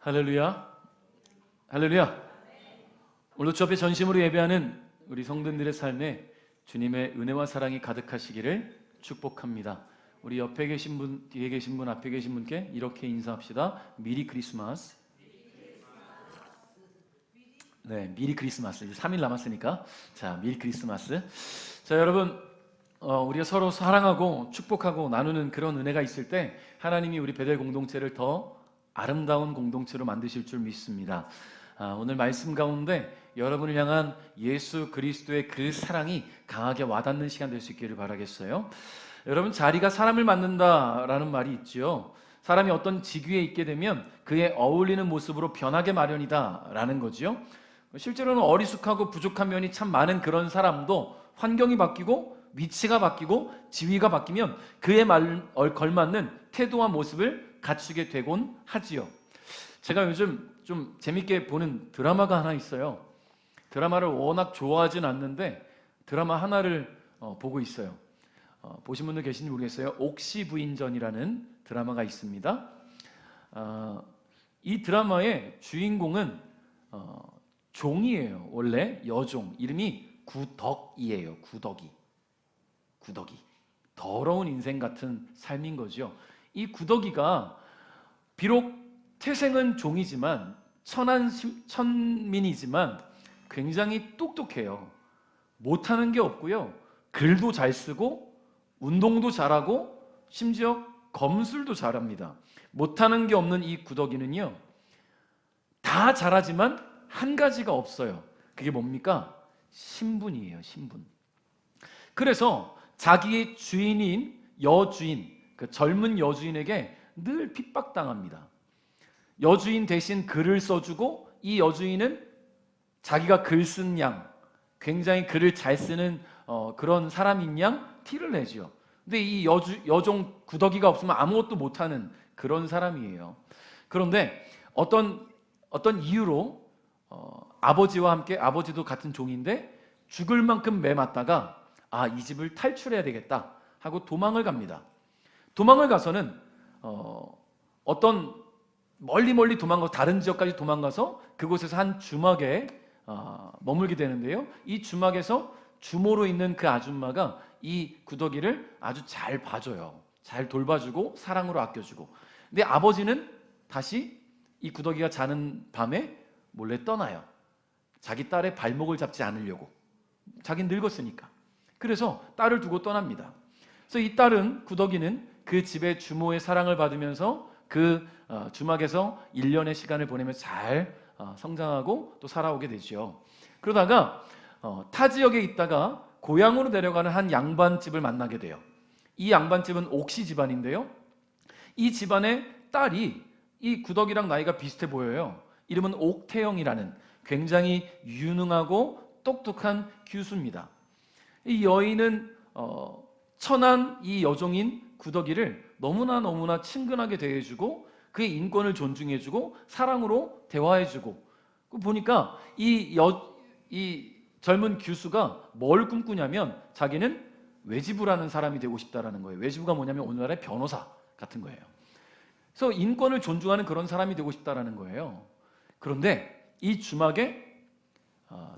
할렐루야, 할렐루야. 오늘도 주 앞에 전심으로 예배하는 우리 성도님들의 삶에 주님의 은혜와 사랑이 가득하시기를 축복합니다. 우리 옆에 계신 분, 뒤에 계신 분, 앞에 계신 분께 이렇게 인사합시다. 미리 크리스마스. 네, 미리 크리스마스. 이제 3일 남았으니까 자, 미리 크리스마스. 자, 여러분, 우리가 서로 사랑하고 축복하고 나누는 그런 은혜가 있을 때 하나님이 우리 베델 공동체를 더 아름다운 공동체로 만드실 줄 믿습니다. 오늘 말씀 가운데 여러분을 향한 예수 그리스도의 그 사랑이 강하게 와닿는 시간 될 수 있기를 바라겠어요. 여러분, 자리가 사람을 만든다라는 말이 있죠. 사람이 어떤 직위에 있게 되면 그에 어울리는 모습으로 변하게 마련이다라는 거죠. 실제로는 어리숙하고 부족한 면이 참 많은 그런 사람도 환경이 바뀌고 위치가 바뀌고 지위가 바뀌면 그에 걸맞는 태도와 모습을 갖추게 되곤 하지요. 제가 요즘 좀 재밌게 보는 드라마가 하나 있어요. 드라마를 워낙 좋아하진 않는데 드라마 하나를 보고 있어요. 보신 분들 계신지 모르겠어요. 옥시부인전이라는 드라마가 있습니다. 이 드라마의 주인공은 종이에요. 원래 여종, 이름이 구덕이에요. 구덕이. 더러운 인생 같은 삶인 거죠. 이 구덕이가 비록 태생은 종이지만 천민이지만 굉장히 똑똑해요. 못하는 게 없고요. 글도 잘 쓰고 운동도 잘하고 심지어 검술도 잘합니다. 못하는 게 없는 이 구덕이는요, 다 잘하지만 한 가지가 없어요. 그게 뭡니까? 신분이에요. 신분. 그래서 자기의 주인인 여주인, 그 젊은 여주인에게 늘 핍박당합니다. 여주인 대신 글을 써주고 이 여주인은 자기가 글 쓴 양, 굉장히 글을 잘 쓰는 그런 사람인 양 티를 내죠. 근데 이 여종 구덕이가 없으면 아무것도 못하는 그런 사람이에요. 그런데 어떤 이유로 아버지와 함께, 아버지도 같은 종인데 죽을 만큼 매맞다가 이 집을 탈출해야 되겠다 하고 도망을 갑니다. 도망을 가서는 어떤 멀리 도망가 다른 지역까지 도망가서 그곳에서 한 주막에 머물게 되는데요. 이 주막에서 주모로 있는 그 아줌마가 이 구덕이를 아주 잘 봐줘요. 잘 돌봐주고 사랑으로 아껴주고. 근데 아버지는 다시 이 구덕이가 자는 밤에 몰래 떠나요. 자기 딸의 발목을 잡지 않으려고. 자긴 늙었으니까. 그래서 딸을 두고 떠납니다. 그래서 이 딸은, 구덕이는 그 집의 주모의 사랑을 받으면서 그 주막에서 1년의 시간을 보내면서 잘 성장하고 또 살아오게 되죠. 그러다가 타 지역에 있다가 고향으로 내려가는 한 양반집을 만나게 돼요. 이 양반집은 옥시 집안인데요. 이 집안의 딸이 이 구덕이랑 나이가 비슷해 보여요. 이름은 옥태영이라는 굉장히 유능하고 똑똑한 교수입니다. 이 여인은 천한 이 여종인 구덕이를 너무나 친근하게 대해주고 그의 인권을 존중해주고 사랑으로 대화해주고, 보니까 이 젊은 교수가 뭘 꿈꾸냐면 자기는 외지부라는 사람이 되고 싶다라는 거예요. 외지부가 뭐냐면 오늘날의 변호사 같은 거예요. 그래서 인권을 존중하는 그런 사람이 되고 싶다라는 거예요. 그런데 이 주막에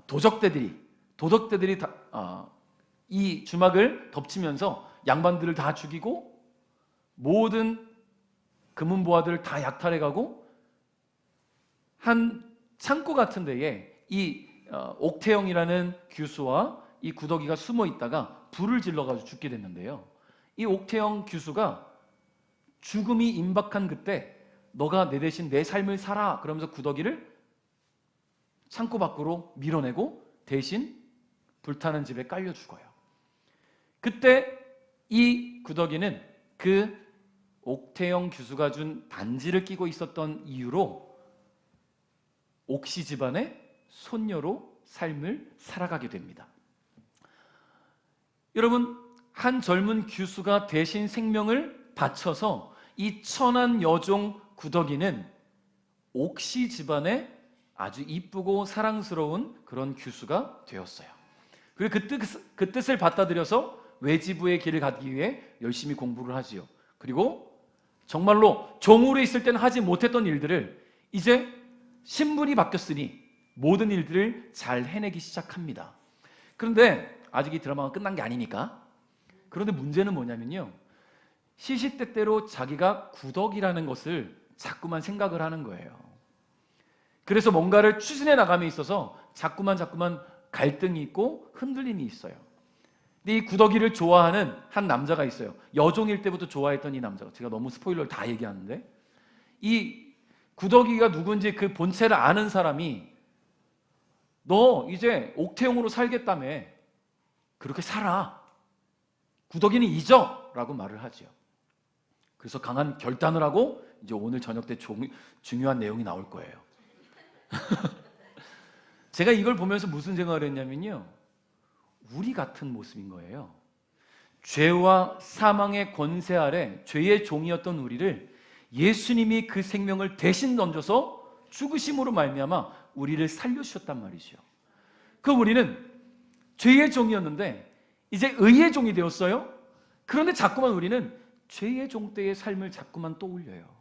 도적대들이 이 주막을 덮치면서 양반들을 다 죽이고 모든 금은보화들을 다 약탈해가고 한 창고 같은 데에 이 옥태영이라는 교수와 이 구덕이가 숨어 있다가 불을 질러가지고 죽게 됐는데요. 이 옥태영 교수가 죽음이 임박한 그때 너가 내 대신 내 삶을 살아 그러면서 구덕이를 창고 밖으로 밀어내고 대신 불타는 집에 깔려 죽어요. 그때 이 구덕이는 그 옥태영 교수가 준 반지를 끼고 있었던 이유로 옥시 집안의 손녀로 삶을 살아가게 됩니다. 여러분, 한 젊은 교수가 대신 생명을 바쳐서 이 천한 여종 구덕이는 옥시 집안의 아주 이쁘고 사랑스러운 그런 교수가 되었어요. 그리고 그 뜻을 받아들여서 외지부의 길을 가기 위해 열심히 공부를 하지요. 그리고 정말로 종으로 있을 때는 하지 못했던 일들을 이제 신분이 바뀌었으니 모든 일들을 잘 해내기 시작합니다. 그런데 아직 이 드라마가 끝난 게 아니니까. 그런데 문제는 뭐냐면요, 시시때때로 자기가 구덕이라는 것을 자꾸만 생각을 하는 거예요. 그래서 뭔가를 추진해 나감에 있어서 자꾸만 갈등이 있고 흔들림이 있어요. 근데 이 구더기를 좋아하는 한 남자가 있어요. 여종일 때부터 좋아했던 이 남자가, 제가 너무 스포일러를 다 얘기하는데, 이 구더기가 누군지 그 본체를 아는 사람이 너 이제 옥태용으로 살겠다며, 그렇게 살아, 구더기는 잊어 라고 말을 하죠. 그래서 강한 결단을 하고 이제 오늘 저녁 때 중요한 내용이 나올 거예요. 제가 이걸 보면서 무슨 생각을 했냐면요, 우리 같은 모습인 거예요. 죄와 사망의 권세 아래 죄의 종이었던 우리를 예수님이 그 생명을 대신 던져서 죽으심으로 말미암아 우리를 살려주셨단 말이죠. 그 우리는 죄의 종이었는데 이제 의의 종이 되었어요. 그런데 자꾸만 우리는 죄의 종 때의 삶을 자꾸만 떠올려요.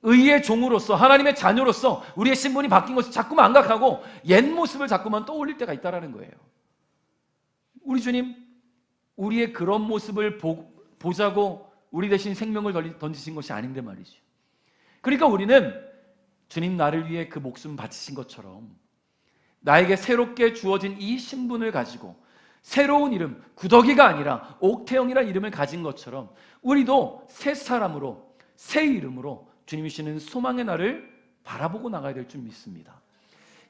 의의 종으로서, 하나님의 자녀로서 우리의 신분이 바뀐 것을 자꾸만 안각하고 옛 모습을 자꾸만 떠올릴 때가 있다는 거예요. 우리 주님, 우리의 그런 모습을 보자고 우리 대신 생명을 던지신 것이 아닌데 말이죠. 그러니까 우리는 주님 나를 위해 그 목숨 바치신 것처럼 나에게 새롭게 주어진 이 신분을 가지고 새로운 이름, 구더기가 아니라 옥태영이라는 이름을 가진 것처럼 우리도 새 사람으로, 새 이름으로 주님이 주시는 소망의 날을 바라보고 나가야 될 줄 믿습니다.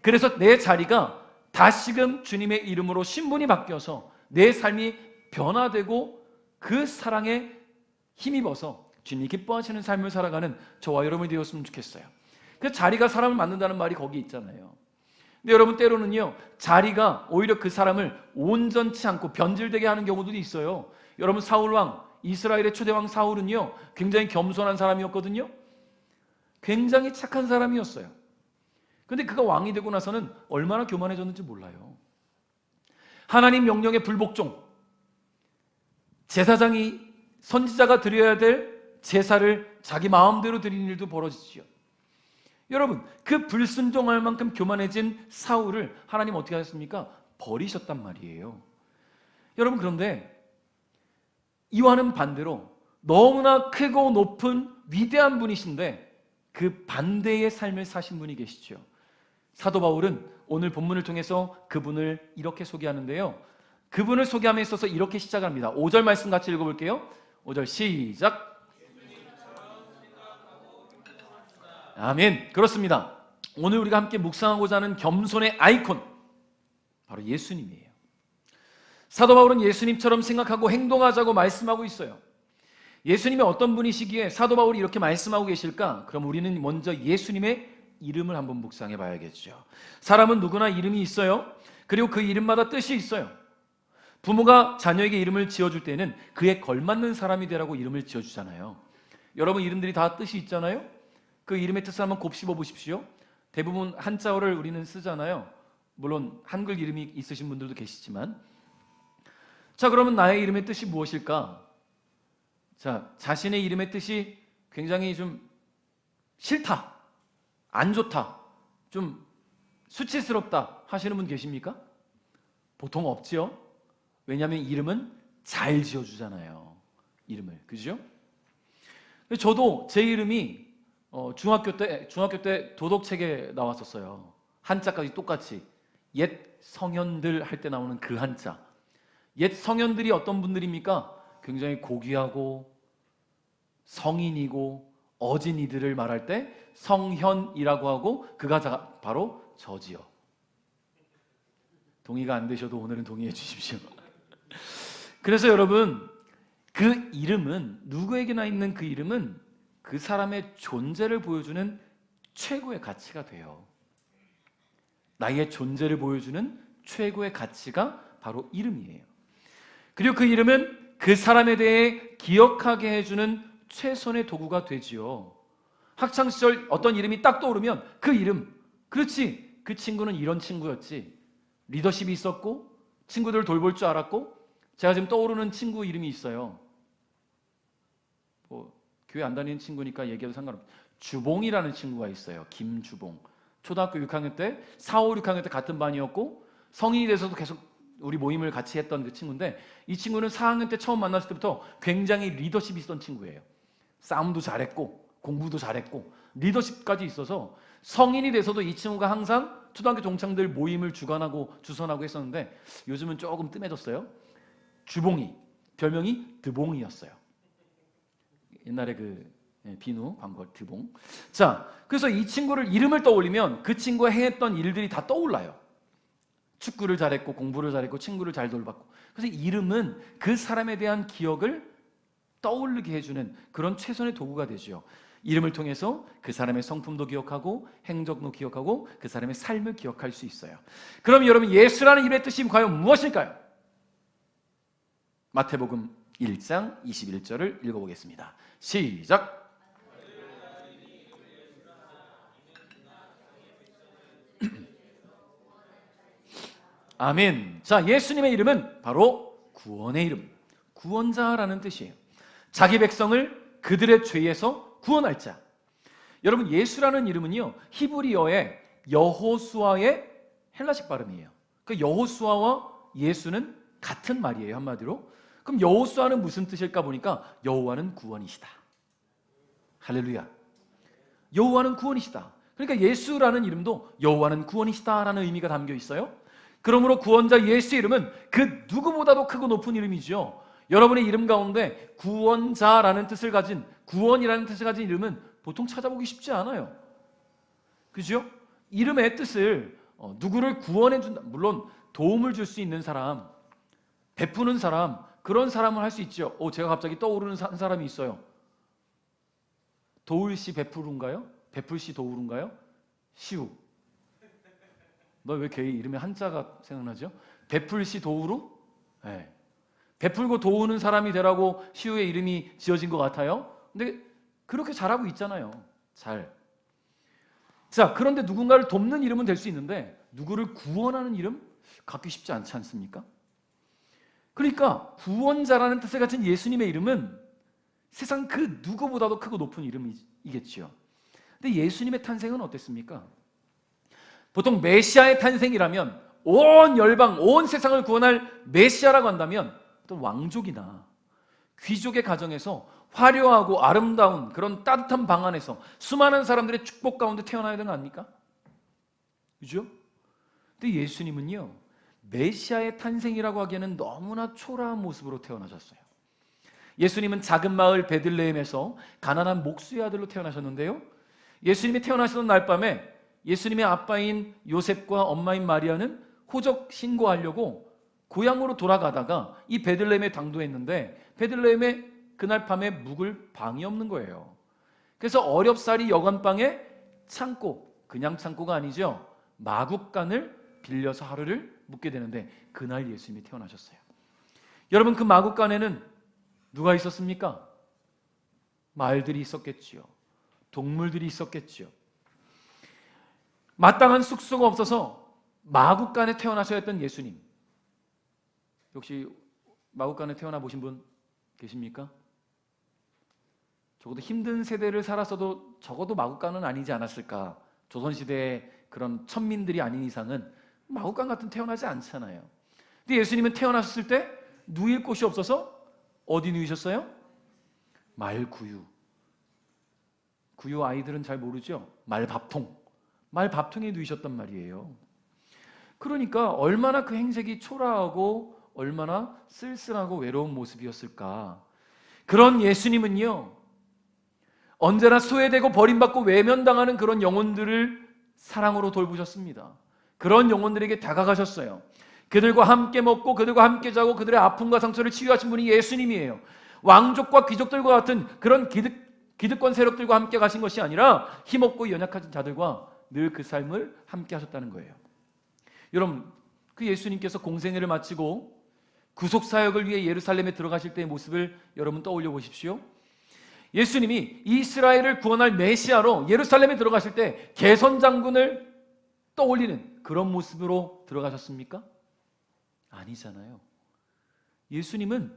그래서 내 자리가 다시금 주님의 이름으로 신분이 바뀌어서 내 삶이 변화되고 그 사랑에 힘입어서 주님이 기뻐하시는 삶을 살아가는 저와 여러분이 되었으면 좋겠어요. 그 자리가 사람을 만든다는 말이 거기 있잖아요. 근데 여러분, 때로는요, 자리가 오히려 그 사람을 온전치 않고 변질되게 하는 경우도 있어요. 여러분, 사울왕, 이스라엘의 초대왕 사울은요, 굉장히 겸손한 사람이었거든요. 굉장히 착한 사람이었어요. 그런데 그가 왕이 되고 나서는 얼마나 교만해졌는지 몰라요. 하나님 명령에 불복종, 제사장이, 선지자가 드려야 될 제사를 자기 마음대로 드리는 일도 벌어지지요. 여러분, 그 불순종할 만큼 교만해진 사울을 하나님 어떻게 하셨습니까? 버리셨단 말이에요. 여러분, 그런데 이와는 반대로 너무나 크고 높은 위대한 분이신데 그 반대의 삶을 사신 분이 계시죠. 사도 바울은 오늘 본문을 통해서 그분을 이렇게 소개하는데요, 그분을 소개함에 있어서 이렇게 시작합니다. 5절 말씀 같이 읽어볼게요. 5절 시작. 아멘. 그렇습니다. 오늘 우리가 함께 묵상하고자 하는 겸손의 아이콘, 바로 예수님이에요. 사도 바울은 예수님처럼 생각하고 행동하자고 말씀하고 있어요. 예수님이 어떤 분이시기에 사도 바울이 이렇게 말씀하고 계실까? 그럼 우리는 먼저 예수님의 이름을 한번 묵상해 봐야겠죠. 사람은 누구나 이름이 있어요. 그리고 그 이름마다 뜻이 있어요. 부모가 자녀에게 이름을 지어줄 때는 그에 걸맞는 사람이 되라고 이름을 지어주잖아요. 여러분, 이름들이 다 뜻이 있잖아요. 그 이름의 뜻을 한번 곱씹어 보십시오. 대부분 한자어를 우리는 쓰잖아요. 물론 한글 이름이 있으신 분들도 계시지만, 자, 그러면 나의 이름의 뜻이 무엇일까? 자, 자신의 이름의 뜻이 굉장히 좀 싫다, 안 좋다, 좀 수치스럽다 하시는 분 계십니까? 보통 없지요. 왜냐하면 이름은 잘 지어주잖아요. 이름을, 그죠? 저도 제 이름이 중학교 때 도덕책에 나왔었어요. 한자까지 똑같이 옛 성현들 할 때 나오는 그 한자. 옛 성현들이 어떤 분들입니까? 굉장히 고귀하고 성인이고 어진이들을 말할 때 성현이라고 하고 그가 바로 저지요. 동의가 안 되셔도 오늘은 동의해 주십시오. 그래서 여러분, 그 이름은, 누구에게나 있는 그 이름은 그 사람의 존재를 보여주는 최고의 가치가 돼요. 나의 존재를 보여주는 최고의 가치가 바로 이름이에요. 그리고 그 이름은 그 사람에 대해 기억하게 해주는 최선의 도구가 되지요. 학창시절 어떤 이름이 딱 떠오르면 그 이름, 그렇지, 그 친구는 이런 친구였지, 리더십이 있었고 친구들을 돌볼 줄 알았고. 제가 지금 떠오르는 친구 이름이 있어요. 뭐 교회 안 다니는 친구니까 얘기해도 상관없어요. 주봉이라는 친구가 있어요. 김주봉. 초등학교 6학년 때 4, 5, 6학년 때 같은 반이었고 성인이 돼서도 계속 우리 모임을 같이 했던 그 친구인데, 이 친구는 4학년 때 처음 만났을 때부터 굉장히 리더십이 있었던 친구예요. 싸움도 잘했고 공부도 잘했고 리더십까지 있어서 성인이 돼서도 이 친구가 항상 초등학교 동창들 모임을 주관하고 주선하고 했었는데, 요즘은 조금 뜸해졌어요. 주봉이, 별명이 드봉이었어요. 옛날에 그 비누 광고 드봉. 자, 그래서 이 친구를 이름을 떠올리면 그 친구가 행했던 일들이 다 떠올라요. 축구를 잘했고 공부를 잘했고 친구를 잘 돌봤고. 그래서 이름은 그 사람에 대한 기억을 떠올리게 해주는 그런 최선의 도구가 되죠. 이름을 통해서 그 사람의 성품도 기억하고 행적도 기억하고 그 사람의 삶을 기억할 수 있어요. 그럼 여러분, 예수라는 이름의 뜻이 과연 무엇일까요? 마태복음 1장 21절을 읽어보겠습니다. 시작. 아멘. 자, 예수님의 이름은 바로 구원의 이름, 구원자라는 뜻이에요. 자기 백성을 그들의 죄에서 구원할 자. 여러분, 예수라는 이름은요, 히브리어의 여호수아의 헬라식 발음이에요. 그 여호수아와 예수는 같은 말이에요, 한마디로. 그럼 여호수아는 무슨 뜻일까 보니까 여호와는 구원이시다. 할렐루야. 여호와는 구원이시다. 그러니까 예수라는 이름도 여호와는 구원이시다라는 의미가 담겨 있어요. 그러므로 구원자 예수의 이름은 그 누구보다도 크고 높은 이름이죠. 여러분의 이름 가운데 구원자라는 뜻을 가진, 구원이라는 뜻을 가진 이름은 보통 찾아보기 쉽지 않아요. 그죠? 이름의 뜻을 누구를 구원해 준다, 물론 도움을 줄 수 있는 사람, 베푸는 사람, 그런 사람을 할 수 있죠. 제가 갑자기 떠오르는 한 사람이 있어요. 도울씨 베풀은가요? 베풀씨 도울인가요? 시우. 너 왜 걔 이름에 한자가 생각나죠? 베풀씨 도우루? 네. 베풀고 도우는 사람이 되라고 시우의 이름이 지어진 것 같아요. 근데 그렇게 잘하고 있잖아요. 잘. 자, 그런데 누군가를 돕는 이름은 될 수 있는데 누구를 구원하는 이름? 갖기 쉽지 않지 않습니까? 그러니까 구원자라는 뜻을 가진 예수님의 이름은 세상 그 누구보다도 크고 높은 이름이겠죠. 근데 예수님의 탄생은 어땠습니까? 보통 메시아의 탄생이라면, 온 열방, 온 세상을 구원할 메시아라고 한다면 어떤 왕족이나 귀족의 가정에서 화려하고 아름다운 그런 따뜻한 방 안에서 수많은 사람들의 축복 가운데 태어나야 되는 거 아닙니까? 그죠? 근데 예수님은요, 메시아의 탄생이라고 하기에는 너무나 초라한 모습으로 태어나셨어요. 예수님은 작은 마을 베들레헴에서 가난한 목수의 아들로 태어나셨는데요, 예수님이 태어나시던 날 밤에 예수님의 아빠인 요셉과 엄마인 마리아는 호적 신고하려고 고향으로 돌아가다가 이 베들레헴에 당도했는데 베들레헴에 그날 밤에 묵을 방이 없는 거예요. 그래서 어렵사리 여관방에 창고, 그냥 창고가 아니죠, 마국간을 빌려서 하루를 묵게 되는데 그날 예수님이 태어나셨어요. 여러분, 그 마국간에는 누가 있었습니까? 말들이 있었겠지요. 동물들이 있었겠지요. 마땅한 숙소가 없어서 마국간에 태어나셔야 했던 예수님. 혹시 마국간에 태어나 보신 분 계십니까? 적어도 힘든 세대를 살았어도 적어도 마국간은 아니지 않았을까. 조선시대의 그런 천민들이 아닌 이상은 마국간 같은 태어나지 않잖아요. 근데 예수님은 태어나셨을 때 누일 곳이 없어서 어디 누이셨어요? 말구유. 구유 아이들은 잘 모르죠? 말밥통. 말밥통에 누이셨단 말이에요. 그러니까 얼마나 그 행색이 초라하고 얼마나 쓸쓸하고 외로운 모습이었을까. 그런 예수님은요, 언제나 소외되고 버림받고 외면당하는 그런 영혼들을 사랑으로 돌보셨습니다. 그런 영혼들에게 다가가셨어요. 그들과 함께 먹고 그들과 함께 자고 그들의 아픔과 상처를 치유하신 분이 예수님이에요. 왕족과 귀족들과 같은 그런 기득권 세력들과 함께 가신 것이 아니라 힘없고 연약한 자들과 늘 그 삶을 함께 하셨다는 거예요. 여러분, 그 예수님께서 공생애를 마치고 구속사역을 위해 예루살렘에 들어가실 때의 모습을 여러분 떠올려 보십시오. 예수님이 이스라엘을 구원할 메시아로 예루살렘에 들어가실 때 개선장군을 떠올리는 그런 모습으로 들어가셨습니까? 아니잖아요. 예수님은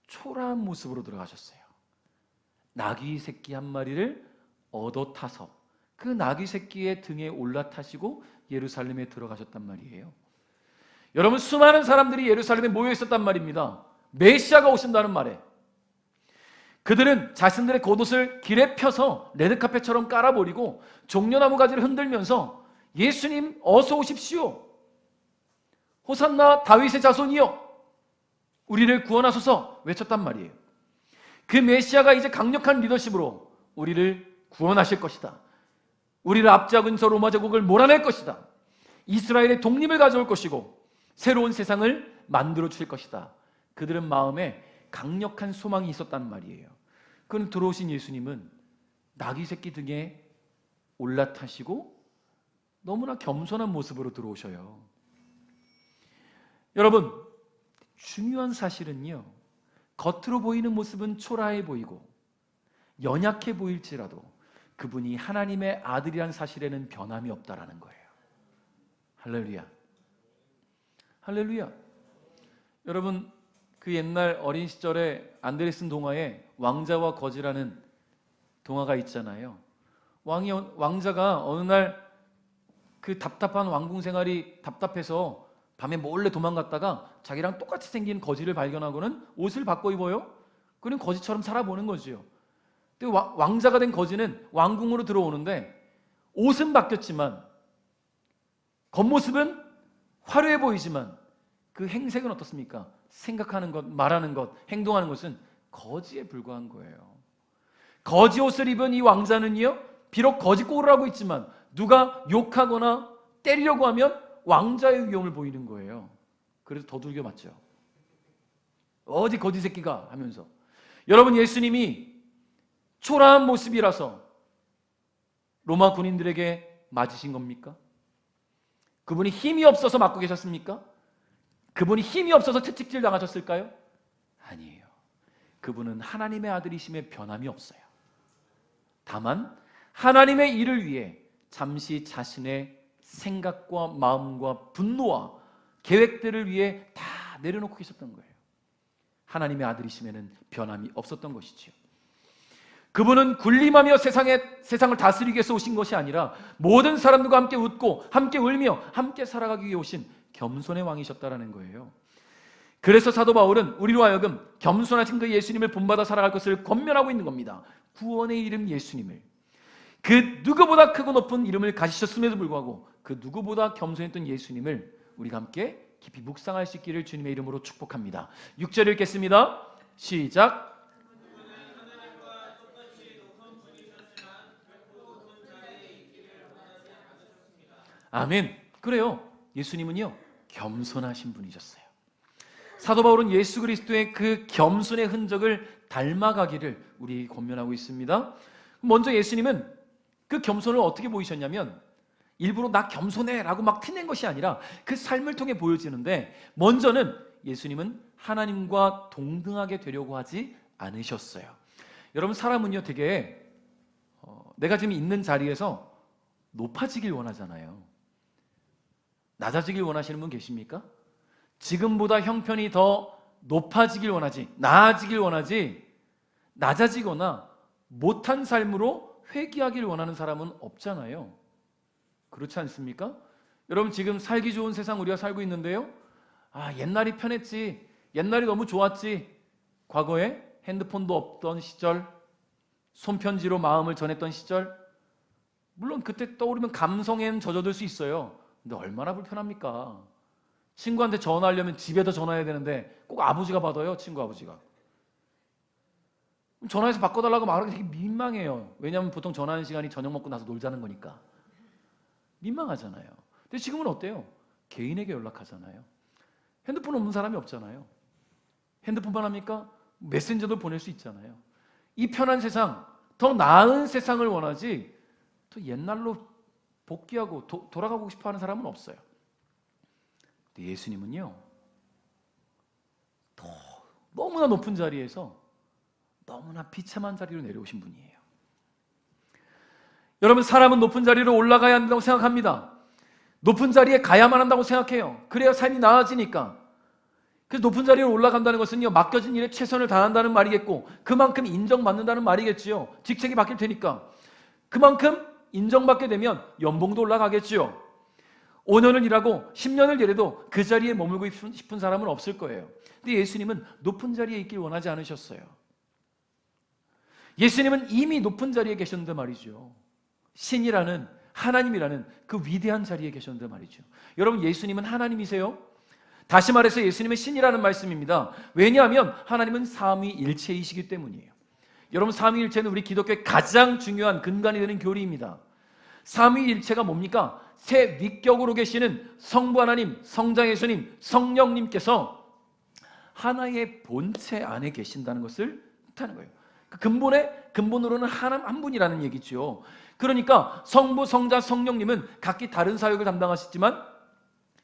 초라한 모습으로 들어가셨어요. 나귀 새끼 한 마리를 얻어 타서 그 나귀 새끼의 등에 올라타시고 예루살렘에 들어가셨단 말이에요. 여러분, 수많은 사람들이 예루살렘에 모여 있었단 말입니다. 메시아가 오신다는 말에 그들은 자신들의 겉옷을 길에 펴서 레드카펫처럼 깔아버리고 종려나무 가지를 흔들면서 예수님 어서 오십시오, 호산나 다윗의 자손이여 우리를 구원하소서 외쳤단 말이에요. 그 메시아가 이제 강력한 리더십으로 우리를 구원하실 것이다. 우리를 앞잡은 저 로마 제국을 몰아낼 것이다. 이스라엘의 독립을 가져올 것이고 새로운 세상을 만들어 주실 것이다. 그들은 마음에 강력한 소망이 있었단 말이에요. 그럼 들어오신 예수님은 나귀 새끼 등에 올라타시고 너무나 겸손한 모습으로 들어오셔요. 여러분, 중요한 사실은요, 겉으로 보이는 모습은 초라해 보이고 연약해 보일지라도 그분이 하나님의 아들이란 사실에는 변함이 없다라는 거예요. 할렐루야. 할렐루야. 여러분, 그 옛날 어린 시절에 안데르슨 동화에 왕자와 거지라는 동화가 있잖아요. 왕자가 어느 날 그 답답한 왕궁 생활이 답답해서 밤에 몰래 도망갔다가 자기랑 똑같이 생긴 거지를 발견하고는 옷을 바꿔 입어요. 그럼 거지처럼 살아보는 거지요. 근데 왕자가 된 거지는 왕궁으로 들어오는데 옷은 바뀌었지만 겉모습은 화려해 보이지만 그 행색은 어떻습니까? 생각하는 것, 말하는 것, 행동하는 것은 거지에 불과한 거예요. 거지 옷을 입은 이 왕자는요, 비록 거지 꼴을 하고 있지만 누가 욕하거나 때리려고 하면 왕자의 위엄을 보이는 거예요. 그래서 더들겨 맞죠. 어디 거지 새끼가 하면서. 여러분, 예수님이 초라한 모습이라서 로마 군인들에게 맞으신 겁니까? 그분이 힘이 없어서 맞고 계셨습니까? 그분이 힘이 없어서 채찍질 당하셨을까요? 아니에요. 그분은 하나님의 아들이심에 변함이 없어요. 다만 하나님의 일을 위해 잠시 자신의 생각과 마음과 분노와 계획들을 위해 다 내려놓고 계셨던 거예요. 하나님의 아들이심에는 변함이 없었던 것이지요. 그분은 군림하며 세상을 다스리기 위해서 오신 것이 아니라 모든 사람들과 함께 웃고 함께 울며 함께 살아가기 위해 오신 겸손의 왕이셨다라는 거예요. 그래서 사도 바울은 우리로 하여금 겸손하신 그 예수님을 본받아 살아갈 것을 권면하고 있는 겁니다. 구원의 이름 예수님을, 그 누구보다 크고 높은 이름을 가지셨음에도 불구하고 그 누구보다 겸손했던 예수님을 우리가 함께 깊이 묵상할 수 있기를 주님의 이름으로 축복합니다. 6절 읽겠습니다. 시작. 아멘. 그래요. 예수님은요, 겸손하신 분이셨어요. 사도 바울은 예수 그리스도의 그 겸손의 흔적을 닮아가기를 우리 권면하고 있습니다. 먼저 예수님은 그 겸손을 어떻게 보이셨냐면 일부러 나 겸손해 라고 막 티낸 것이 아니라 그 삶을 통해 보여지는데, 먼저는 예수님은 하나님과 동등하게 되려고 하지 않으셨어요. 여러분, 사람은요 되게 내가 지금 있는 자리에서 높아지길 원하잖아요. 낮아지길 원하시는 분 계십니까? 지금보다 형편이 더 높아지길 원하지, 나아지길 원하지, 낮아지거나 못한 삶으로 회귀하길 원하는 사람은 없잖아요. 그렇지 않습니까? 여러분, 지금 살기 좋은 세상 우리가 살고 있는데요, 옛날이 편했지, 옛날이 너무 좋았지, 과거에 핸드폰도 없던 시절, 손편지로 마음을 전했던 시절, 물론 그때 떠오르면 감성엔 젖어들 수 있어요. 근데 얼마나 불편합니까? 친구한테 전화하려면 집에다 전화해야 되는데 꼭 아버지가 받아요. 친구 아버지가. 전화해서 바꿔달라고 말하기 되게 민망해요. 왜냐하면 보통 전화하는 시간이 저녁 먹고 나서 놀자는 거니까 민망하잖아요. 근데 지금은 어때요? 개인에게 연락하잖아요. 핸드폰 없는 사람이 없잖아요. 핸드폰만 합니까? 메신저도 보낼 수 있잖아요. 이 편한 세상, 더 나은 세상을 원하지 또 옛날로 복귀하고 돌아가고 싶어 하는 사람은 없어요. 근데 예수님은요, 너무나 높은 자리에서 너무나 비참한 자리로 내려오신 분이에요. 여러분, 사람은 높은 자리로 올라가야 한다고 생각합니다. 높은 자리에 가야만 한다고 생각해요. 그래야 삶이 나아지니까. 그래서 높은 자리로 올라간다는 것은요, 맡겨진 일에 최선을 다한다는 말이겠고 그만큼 인정받는다는 말이겠지요. 직책이 바뀔 테니까. 그만큼 인정받게 되면 연봉도 올라가겠지요. 5년을 일하고 10년을 일해도 그 자리에 머물고 싶은 사람은 없을 거예요. 근데 예수님은 높은 자리에 있길 원하지 않으셨어요. 예수님은 이미 높은 자리에 계셨는데 말이죠. 신이라는, 하나님이라는 그 위대한 자리에 계셨는데 말이죠. 여러분, 예수님은 하나님이세요? 다시 말해서 예수님은 신이라는 말씀입니다. 왜냐하면 하나님은 삼위일체이시기 때문이에요. 여러분, 삼위일체는 우리 기독교의 가장 중요한 근간이 되는 교리입니다. 삼위일체가 뭡니까? 세 위격으로 계시는 성부 하나님, 성자 예수님, 성령님께서 하나의 본체 안에 계신다는 것을 뜻하는 거예요. 그 근본으로는 하나님 한 분이라는 얘기죠. 그러니까 성부, 성자, 성령님은 각기 다른 사역을 담당하시지만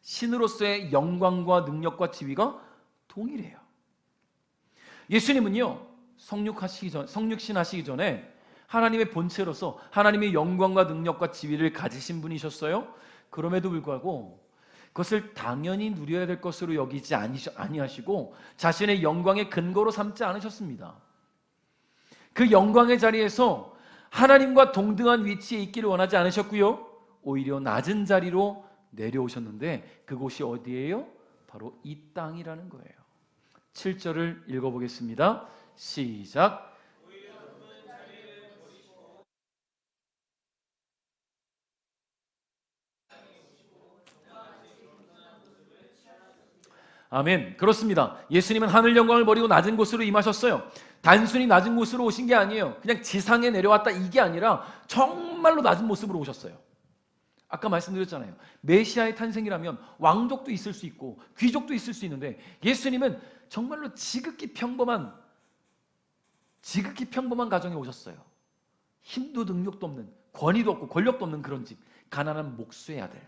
신으로서의 영광과 능력과 지위가 동일해요. 예수님은요, 성육신 하시기 전에 하나님의 본체로서 하나님의 영광과 능력과 지위를 가지신 분이셨어요. 그럼에도 불구하고 그것을 당연히 누려야 될 것으로 여기지 아니하시고 자신의 영광의 근거로 삼지 않으셨습니다. 그 영광의 자리에서 하나님과 동등한 위치에 있기를 원하지 않으셨고요, 오히려 낮은 자리로 내려오셨는데 그곳이 어디예요? 바로 이 땅이라는 거예요. 7절을 읽어보겠습니다. 시작. 아멘. 그렇습니다. 예수님은 하늘 영광을 버리고 낮은 곳으로 임하셨어요. 단순히 낮은 곳으로 오신 게 아니에요. 그냥 지상에 내려왔다 이게 아니라 정말로 낮은 모습으로 오셨어요. 아까 말씀드렸잖아요. 메시아의 탄생이라면 왕족도 있을 수 있고 귀족도 있을 수 있는데 예수님은 정말로 지극히 평범한 가정에 오셨어요. 힘도 능력도 없는, 권위도 없고 권력도 없는 그런 집, 가난한 목수의 아들.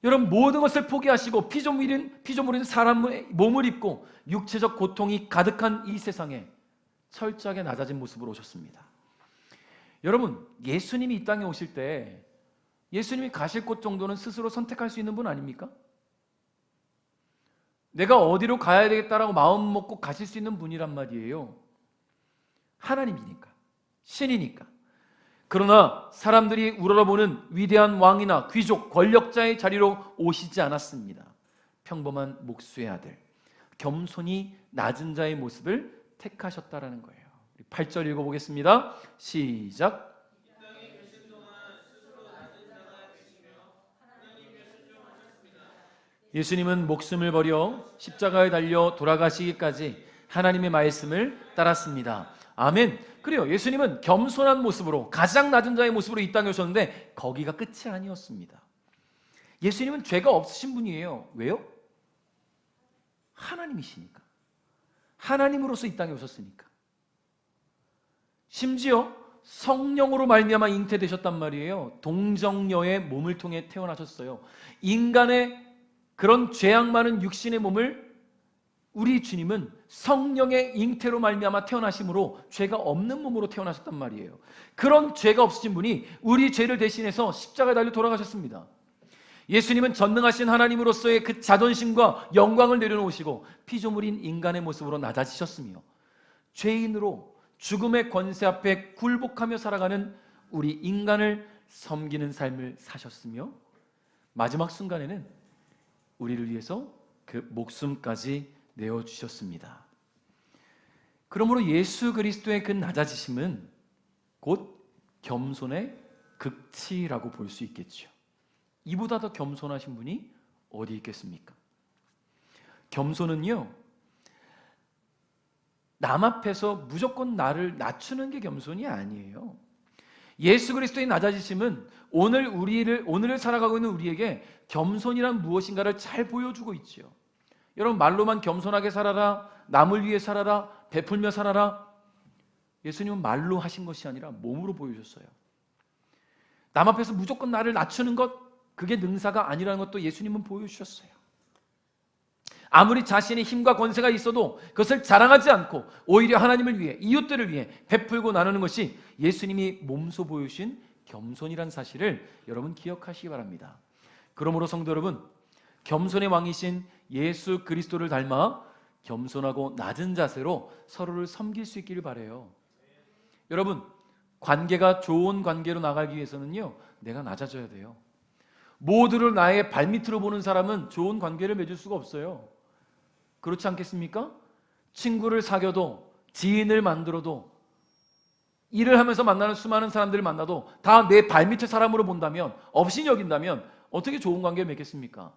여러분, 모든 것을 포기하시고 피조물인 사람의 몸을 입고 육체적 고통이 가득한 이 세상에 철저하게 낮아진 모습으로 오셨습니다. 여러분, 예수님이 이 땅에 오실 때 예수님이 가실 곳 정도는 스스로 선택할 수 있는 분 아닙니까? 내가 어디로 가야 되겠다라고 마음 먹고 가실 수 있는 분이란 말이에요. 하나님이니까, 신이니까. 그러나 사람들이 우러러보는 위대한 왕이나 귀족, 권력자의 자리로 오시지 않았습니다. 평범한 목수의 아들, 겸손히 낮은 자의 모습을 택하셨다라는 거예요. 8절 읽어보겠습니다. 시작. 예수님은 목숨을 버려 십자가에 달려 돌아가시기까지 하나님의 말씀을 따랐습니다. 아멘. 그래요. 예수님은 겸손한 모습으로, 가장 낮은 자의 모습으로 이 땅에 오셨는데 거기가 끝이 아니었습니다. 예수님은 죄가 없으신 분이에요. 왜요? 하나님이시니까. 하나님으로서 이 땅에 오셨으니까. 심지어 성령으로 말미암아 잉태되셨단 말이에요. 동정녀의 몸을 통해 태어나셨어요. 인간의 그런 죄악 많은 육신의 몸을 우리 주님은 성령의 잉태로 말미암아 태어나심으로 죄가 없는 몸으로 태어나셨단 말이에요. 그런 죄가 없으신 분이 우리 죄를 대신해서 십자가에 달려 돌아가셨습니다. 예수님은 전능하신 하나님으로서의 그 자존심과 영광을 내려놓으시고 피조물인 인간의 모습으로 낮아지셨으며 죄인으로 죽음의 권세 앞에 굴복하며 살아가는 우리 인간을 섬기는 삶을 사셨으며 마지막 순간에는 우리를 위해서 그 목숨까지 내어주셨습니다. 그러므로 예수 그리스도의 그 낮아지심은 곧 겸손의 극치라고 볼 수 있겠죠. 이보다 더 겸손하신 분이 어디 있겠습니까? 겸손은요, 남 앞에서 무조건 나를 낮추는 게 겸손이 아니에요. 예수 그리스도의 낮아지심은 오늘을 살아가고 있는 우리에게 겸손이란 무엇인가를 잘 보여주고 있죠. 여러분, 말로만 겸손하게 살아라, 남을 위해 살아라, 베풀며 살아라. 예수님은 말로 하신 것이 아니라 몸으로 보여주셨어요. 남 앞에서 무조건 나를 낮추는 것, 그게 능사가 아니라는 것도 예수님은 보여주셨어요. 아무리 자신의 힘과 권세가 있어도 그것을 자랑하지 않고 오히려 하나님을 위해, 이웃들을 위해 베풀고 나누는 것이 예수님이 몸소 보여주신 겸손이란 사실을 여러분 기억하시기 바랍니다. 그러므로 성도 여러분, 겸손의 왕이신 예수 그리스도를 닮아 겸손하고 낮은 자세로 서로를 섬길 수 있기를 바라요. 여러분, 관계가 좋은 관계로 나가기 위해서는요, 내가 낮아져야 돼요. 모두를 나의 발밑으로 보는 사람은 좋은 관계를 맺을 수가 없어요. 그렇지 않겠습니까? 친구를 사귀어도, 지인을 만들어도, 일을 하면서 만나는 수많은 사람들을 만나도 다 내 발밑의 사람으로 본다면, 업신 여긴다면 어떻게 좋은 관계를 맺겠습니까?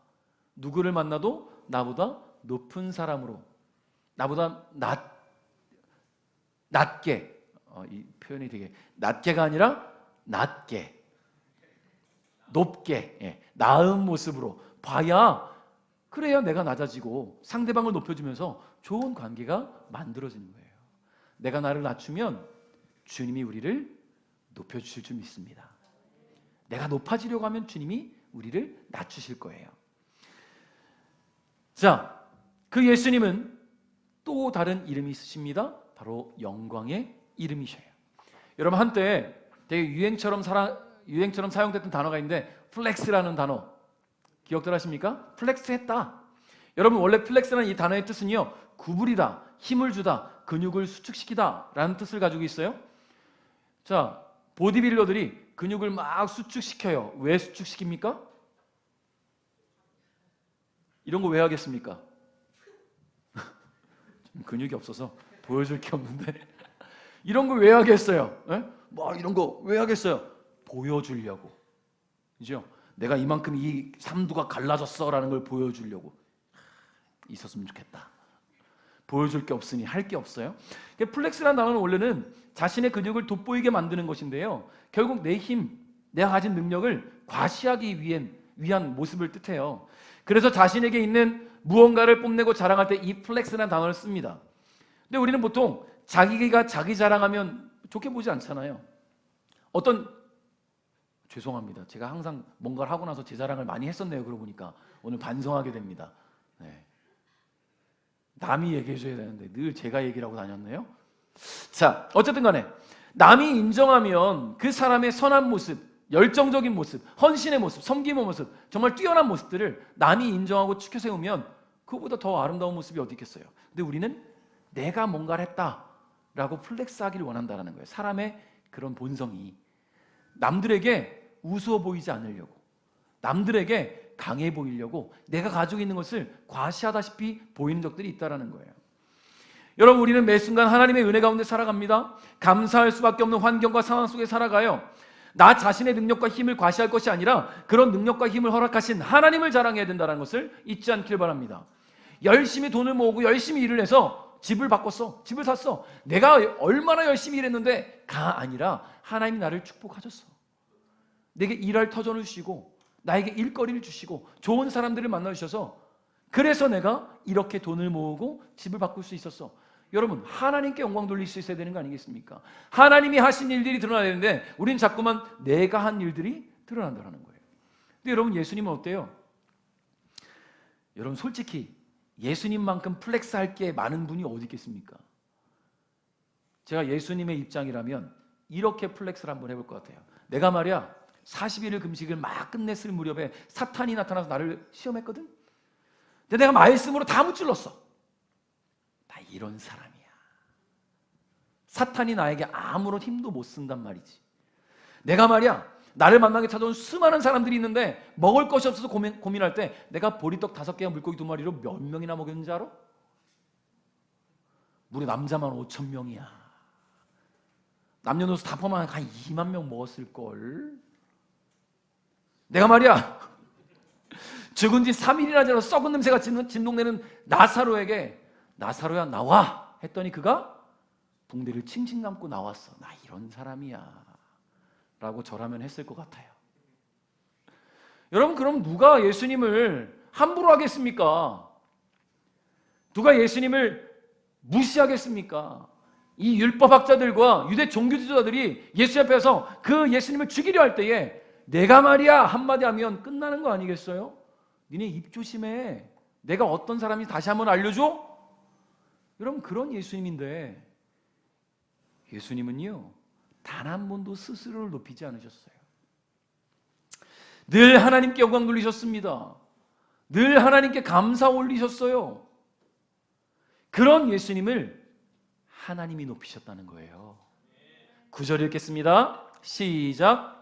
누구를 만나도 나보다 높은 사람으로, 나보다 낮게, 이 표현이 되게 낮게가 아니라 낮게, 높게, 나은 모습으로 봐야, 그래야 내가 낮아지고 상대방을 높여주면서 좋은 관계가 만들어지는 거예요. 내가 나를 낮추면 주님이 우리를 높여주실 줄 믿습니다. 내가 높아지려고 하면 주님이 우리를 낮추실 거예요. 자, 그 예수님은 또 다른 이름이 있으십니다. 바로 영광의 이름이셔요. 여러분, 한때 되게 유행처럼 사용됐던 단어가 있는데, 플렉스라는 단어 기억들 하십니까? 플렉스했다. 여러분, 원래 플렉스라는 이 단어의 뜻은요, 구부리다, 힘을 주다, 근육을 수축시키다 라는 뜻을 가지고 있어요. 자, 보디빌더들이 근육을 막 수축시켜요. 왜 수축시킵니까? 이런 거 왜 하겠습니까? 근육이 없어서 보여줄 게 없는데 이런 거 왜 하겠어요? 뭐 이런 거 왜 하겠어요? 보여주려고. 그죠? 내가 이만큼 이 삼두가 갈라졌어 라는 걸 보여주려고. 있었으면 좋겠다. 보여줄 게 없으니 할 게 없어요. 플렉스라는 단어는 원래는 자신의 근육을 돋보이게 만드는 것인데요, 결국 내 힘, 내가 가진 능력을 과시하기 위한 모습을 뜻해요. 그래서 자신에게 있는 무언가를 뽐내고 자랑할 때 이 플렉스라는 단어를 씁니다. 근데 우리는 보통 자기가 자기 자랑하면 좋게 보지 않잖아요. 죄송합니다. 제가 항상 뭔가를 하고 나서 제 자랑을 많이 했었네요. 그러고 보니까 오늘 반성하게 됩니다. 남이 얘기해줘야 되는데 늘 제가 얘기를 하고 다녔네요. 자, 어쨌든 간에 남이 인정하면 그 사람의 선한 모습, 열정적인 모습, 헌신의 모습, 섬김의 모습, 정말 뛰어난 모습들을 남이 인정하고 추켜 세우면 그거보다 더 아름다운 모습이 어디 있겠어요. 근데 우리는 내가 뭔가를 했다라고 플렉스하기를 원한다는 거예요. 사람의 그런 본성이 남들에게 우스워 보이지 않으려고, 남들에게 강해 보이려고 내가 가지고 있는 것을 과시하다시피 보이는 적들이 있다는 거예요. 여러분, 우리는 매 순간 하나님의 은혜 가운데 살아갑니다. 감사할 수밖에 없는 환경과 상황 속에 살아가요. 나 자신의 능력과 힘을 과시할 것이 아니라 그런 능력과 힘을 허락하신 하나님을 자랑해야 된다는 것을 잊지 않길 바랍니다. 열심히 돈을 모으고 열심히 일을 해서 집을 바꿨어, 집을 샀어, 내가 얼마나 열심히 일했는데가 아니라 하나님이 나를 축복하셨어. 내게 일할 터전을 주시고 나에게 일거리를 주시고 좋은 사람들을 만나주셔서 그래서 내가 이렇게 돈을 모으고 집을 바꿀 수 있었어. 여러분, 하나님께 영광 돌릴 수 있어야 되는 거 아니겠습니까? 하나님이 하신 일들이 드러나야 되는데 우린 자꾸만 내가 한 일들이 드러난다는 거예요. 근데 여러분, 예수님은 어때요? 여러분, 솔직히 예수님만큼 플렉스할 게 많은 분이 어디 있겠습니까? 제가 예수님의 입장이라면 이렇게 플렉스를 한번 해볼 것 같아요. 내가 말이야 40일을 금식을 막 끝냈을 무렵에 사탄이 나타나서 나를 시험했거든. 근데 내가 말씀으로 다 무찔렀어. 나 이런 사람이야. 사탄이 나에게 아무런 힘도 못 쓴단 말이지. 내가 말이야 나를 만나게 찾아온 수많은 사람들이 있는데 먹을 것이 없어서 고민할 때 내가 보리떡 5개와 물고기 2마리로 몇 명이나 먹였는지 알아? 우리 남자만 5,000명이야. 남녀노소 다 포함하면 한 2만 명 먹었을걸. 내가 말이야 죽은 지 3일이나 지나서 썩은 냄새가 진동내는 나사로에게 나사로야 나와 했더니 그가 붕대를 칭칭 감고 나왔어. 나 이런 사람이야 라고 저라면 했을 것 같아요. 여러분, 그럼 누가 예수님을 함부로 하겠습니까? 누가 예수님을 무시하겠습니까? 이 율법학자들과 유대 종교 지도자들이 예수 앞에서 그 예수님을 죽이려 할 때에 내가 말이야 한마디 하면 끝나는 거 아니겠어요? 니네 입 조심해. 내가 어떤 사람인지 다시 한번 알려줘? 여러분, 그런 예수님인데 예수님은요 단 한 번도 스스로를 높이지 않으셨어요. 늘 하나님께 영광 돌리셨습니다. 늘 하나님께 감사 올리셨어요. 그런 예수님을 하나님이 높이셨다는 거예요. 9절 읽겠습니다. 시작.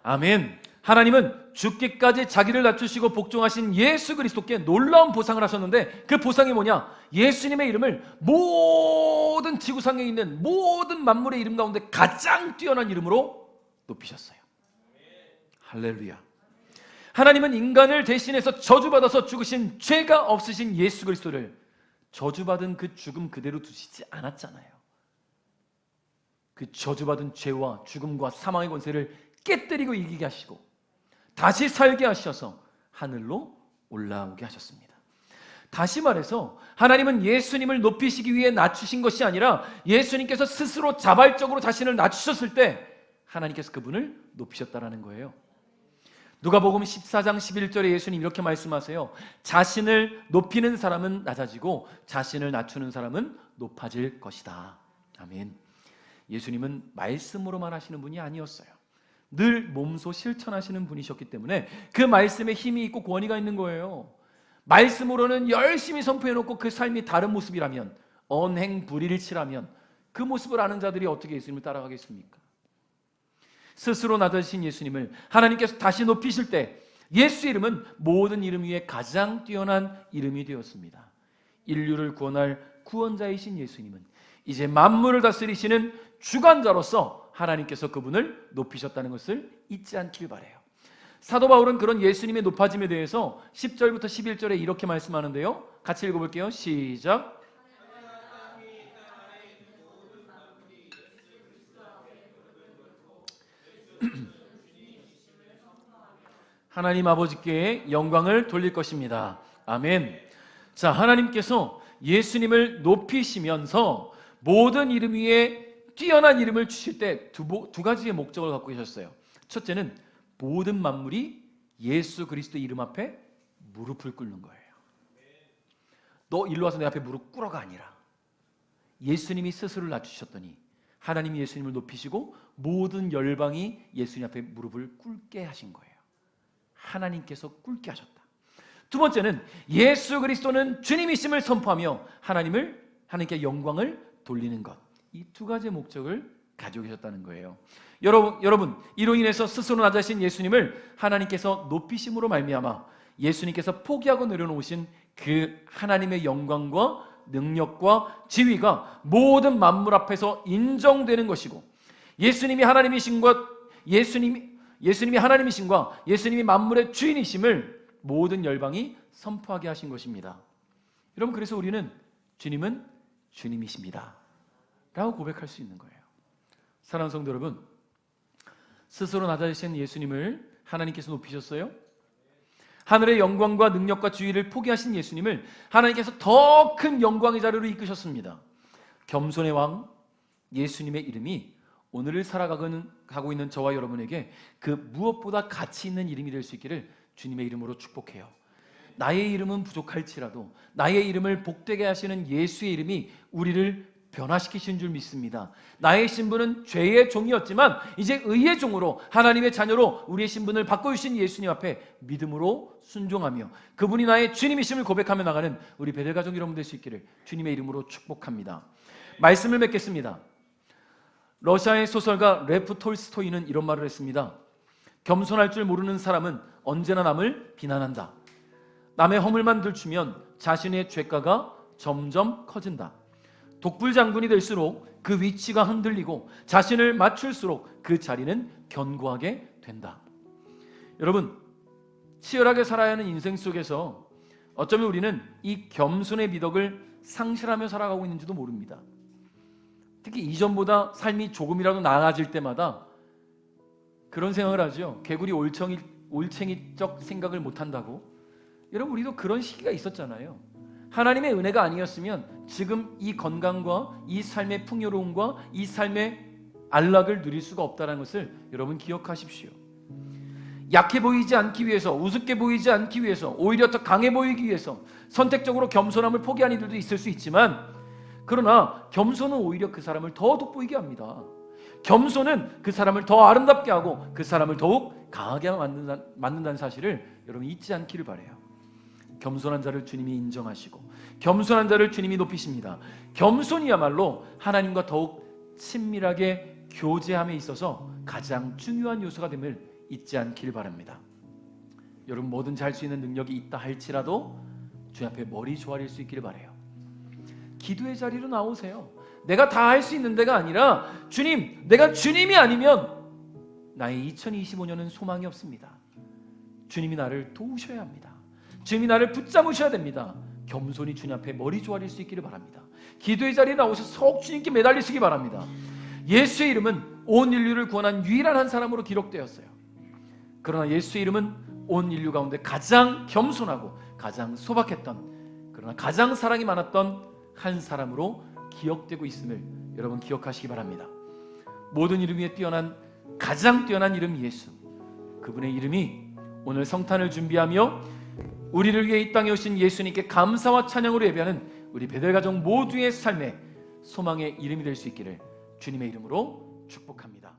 아멘. 하나님은 죽기까지 자기를 낮추시고 복종하신 예수 그리스도께 놀라운 보상을 하셨는데, 그 보상이 뭐냐? 예수님의 이름을 모든 지구상에 있는 모든 만물의 이름 가운데 가장 뛰어난 이름으로 높이셨어요. 할렐루야. 하나님은 인간을 대신해서 저주받아서 죽으신 죄가 없으신 예수 그리스도를 저주받은 그 죽음 그대로 두시지 않았잖아요. 그 저주받은 죄와 죽음과 사망의 권세를 깨뜨리고 이기게 하시고 다시 살게 하셔서 하늘로 올라오게 하셨습니다. 다시 말해서 하나님은 예수님을 높이시기 위해 낮추신 것이 아니라 예수님께서 스스로 자발적으로 자신을 낮추셨을 때 하나님께서 그분을 높이셨다라는 거예요. 누가복음 14장 11절에 예수님 이렇게 말씀하세요. 자신을 높이는 사람은 낮아지고 자신을 낮추는 사람은 높아질 것이다. 아멘. 예수님은 말씀으로만 하시는 분이 아니었어요. 늘 몸소 실천하시는 분이셨기 때문에 그 말씀에 힘이 있고 권위가 있는 거예요. 말씀으로는 열심히 선포해놓고 그 삶이 다른 모습이라면, 언행불일치라면 그 모습을 아는 자들이 어떻게 예수님을 따라가겠습니까? 스스로 낮아지신 예수님을 하나님께서 다시 높이실 때 예수 이름은 모든 이름 위에 가장 뛰어난 이름이 되었습니다. 인류를 구원할 구원자이신 예수님은 이제 만물을 다스리시는 주관자로서 하나님께서 그분을 높이셨다는 것을 잊지 않길 바라요. 사도 바울은 그런 예수님의 높아짐에 대해서 10절부터 11절에 이렇게 말씀하는데요. 같이 읽어볼게요. 시작. 하나님 아버지께 영광을 돌릴 것입니다. 아멘. 자, 하나님께서 예수님을 높이시면서 모든 이름 위에 뛰어난 이름을 주실 때 두 가지의 목적을 갖고 계셨어요. 첫째는 모든 만물이 예수 그리스도 이름 앞에 무릎을 꿇는 거예요. 너 일로 와서 내 앞에 무릎 꿇어가 아니라 예수님이 스스로를 낮추셨더니 하나님이 예수님을 높이시고 모든 열방이 예수님 앞에 무릎을 꿇게 하신 거예요. 하나님께서 꿇게 하셨다. 두 번째는 예수 그리스도는 주님이심을 선포하며 하나님께 영광을 돌리는 것. 이 두 가지의 목적을 가지고 계셨다는 거예요. 여러분, 이로 인해서 스스로 낮아신 예수님을 하나님께서 높이심으로 말미암아 예수님께서 포기하고 내려놓으신 그 하나님의 영광과 능력과 지위가 모든 만물 앞에서 인정되는 것이고, 예수님이 하나님이신과 예수님이 만물의 주인이심을 모든 열방이 선포하게 하신 것입니다. 여러분, 그래서 우리는 주님은 주님이십니다 라고 고백할 수 있는 거예요. 사랑하는 성도 여러분, 스스로 낮아지신 예수님을 하나님께서 높이셨어요. 하늘의 영광과 능력과 지위를 포기하신 예수님을 하나님께서 더 큰 영광의 자리로 이끄셨습니다. 겸손의 왕 예수님의 이름이 오늘을 살아가고 있는 저와 여러분에게 그 무엇보다 가치 있는 이름이 될 수 있기를 주님의 이름으로 축복해요. 나의 이름은 부족할지라도 나의 이름을 복되게 하시는 예수의 이름이 우리를 변화시키신 줄 믿습니다. 나의 신분은 죄의 종이었지만 이제 의의 종으로, 하나님의 자녀로 우리의 신분을 바꿔주신 예수님 앞에 믿음으로 순종하며 그분이 나의 주님이심을 고백하며 나가는 우리 베델가족 여러분 될 수 있기를 주님의 이름으로 축복합니다. 말씀을 맺겠습니다. 러시아의 소설가 레프 톨스토이는 이런 말을 했습니다. 겸손할 줄 모르는 사람은 언제나 남을 비난한다. 남의 허물만 들추면 자신의 죄가가 점점 커진다. 독불장군이 될수록 그 위치가 흔들리고 자신을 맞출수록 그 자리는 견고하게 된다. 여러분, 치열하게 살아야 하는 인생 속에서 어쩌면 우리는 이 겸손의 미덕을 상실하며 살아가고 있는지도 모릅니다. 특히 이전보다 삶이 조금이라도 나아질 때마다 그런 생각을 하죠. 개구리 올챙이적 생각을 못한다고. 여러분, 우리도 그런 시기가 있었잖아요. 하나님의 은혜가 아니었으면 지금 이 건강과 이 삶의 풍요로움과 이 삶의 안락을 누릴 수가 없다는 것을 여러분 기억하십시오. 약해 보이지 않기 위해서, 우습게 보이지 않기 위해서, 오히려 더 강해 보이기 위해서 선택적으로 겸손함을 포기한 이들도 있을 수 있지만, 그러나 겸손은 오히려 그 사람을 더 돋보이게 합니다. 겸손은 그 사람을 더 아름답게 하고 그 사람을 더욱 강하게 만든다는 사실을 여러분 잊지 않기를 바라요. 겸손한 자를 주님이 인정하시고 겸손한 자를 주님이 높이십니다. 겸손이야말로 하나님과 더욱 친밀하게 교제함에 있어서 가장 중요한 요소가 됨을 잊지 않길 바랍니다. 여러분 뭐든 잘 수 있는 능력이 있다 할지라도 주님 앞에 머리 조아릴 수 있기를 바라요. 기도의 자리로 나오세요. 내가 다 할 수 있는 데가 아니라 주님, 내가 주님이 아니면 나의 2025년은 소망이 없습니다. 주님이 나를 도우셔야 합니다. 주님이 나를 붙잡으셔야 됩니다. 겸손히 주님 앞에 머리 조아릴 수 있기를 바랍니다. 기도의 자리에 나오셔서 속 주님께 매달리시기 바랍니다. 예수의 이름은 온 인류를 구원한 유일한 한 사람으로 기록되었어요. 그러나 예수의 이름은 온 인류 가운데 가장 겸손하고 가장 소박했던, 그러나 가장 사랑이 많았던 한 사람으로 기억되고 있음을 여러분 기억하시기 바랍니다. 모든 이름 위에 뛰어난 가장 뛰어난 이름 예수, 그분의 이름이 오늘 성탄을 준비하며 우리를 위해 이 땅에 오신 예수님께 감사와 찬양으로 예배하는 우리 베델가족 모두의 삶에 소망의 이름이 될 수 있기를 주님의 이름으로 축복합니다.